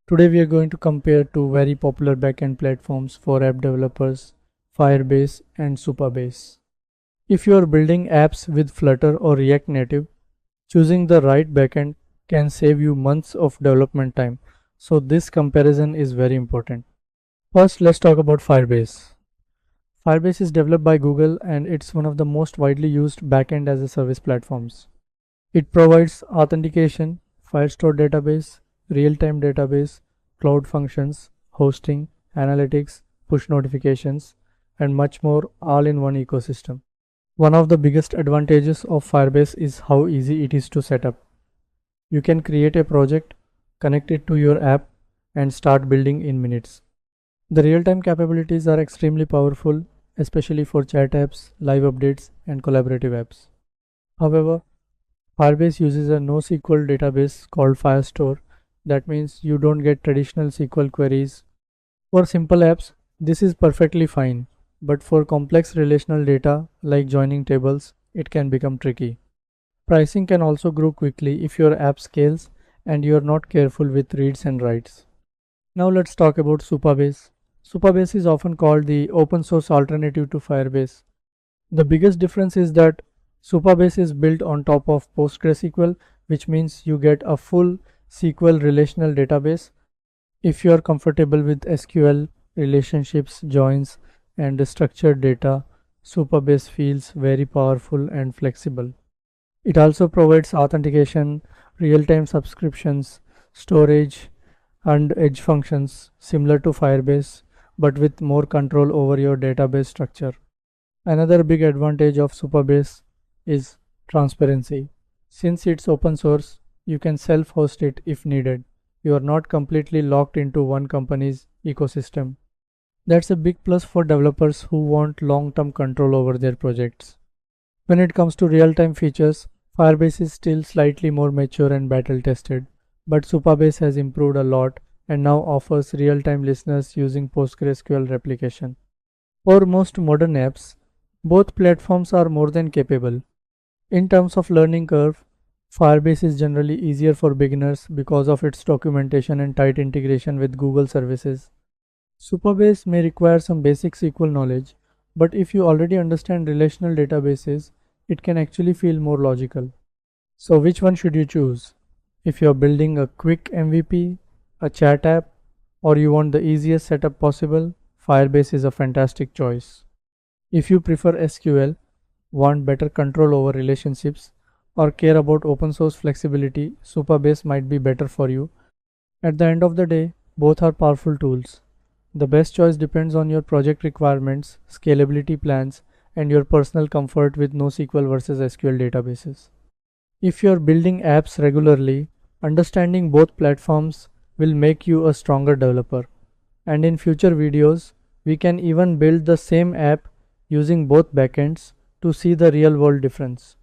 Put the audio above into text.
Today we are going to compare two very popular backend platforms for app developers, Firebase and Supabase. If you are building apps with Flutter or React Native, choosing the right backend can save you months of development time. So this comparison is very important. First, let's talk about Firebase. Firebase is developed by Google and it's one of the most widely used backend as a service platforms. It provides authentication, file store database, real-time database, cloud functions, hosting, analytics, push notifications, and much more all in one ecosystem. One of the biggest advantages of Firebase is how easy it is to set up. You can create a project, connect it to your app, and start building in minutes. The real-time capabilities are extremely powerful, especially for chat apps, live updates, and collaborative apps. However, Firebase uses a NoSQL database called Firestore. That means you don't get traditional SQL queries. For simple apps, this is perfectly fine, but for complex relational data like joining tables, it can become tricky. Pricing can also grow quickly if your app scales and you are not careful with reads and writes. Now let's talk about Supabase. Supabase is often called the open source alternative to Firebase. The biggest difference is that Supabase is built on top of PostgreSQL, which means you get a full SQL relational database. If you are comfortable with SQL, relationships, joins, and structured data, Supabase feels very powerful and flexible. It also provides authentication, real-time subscriptions, storage, and edge functions similar to Firebase, but with more control over your database structure. Another big advantage of Supabase is transparency. Since it's open source, you can self-host it if needed. You are not completely locked into one company's ecosystem. That's a big plus for developers who want long-term control over their projects. When it comes to real-time features, Firebase is still slightly more mature and battle-tested, but Supabase has improved a lot and now offers real-time listeners using PostgreSQL replication. For most modern apps, both platforms are more than capable. In terms of learning curve, Firebase is generally easier for beginners because of its documentation and tight integration with Google services. Supabase may require some basic SQL knowledge, but if you already understand relational databases, it can actually feel more logical. So which one should you choose? If you are building a quick MVP, a chat app, or you want the easiest setup possible, Firebase is a fantastic choice. If you prefer SQL, want better control over relationships, or care about open source flexibility, Supabase might be better for you. At the end of the day, both are powerful tools. The best choice depends on your project requirements, scalability plans, and your personal comfort with NoSQL versus SQL databases. If you are building apps regularly, understanding both platforms will make you a stronger developer. And in future videos, we can even build the same app using both backends to see the real world difference.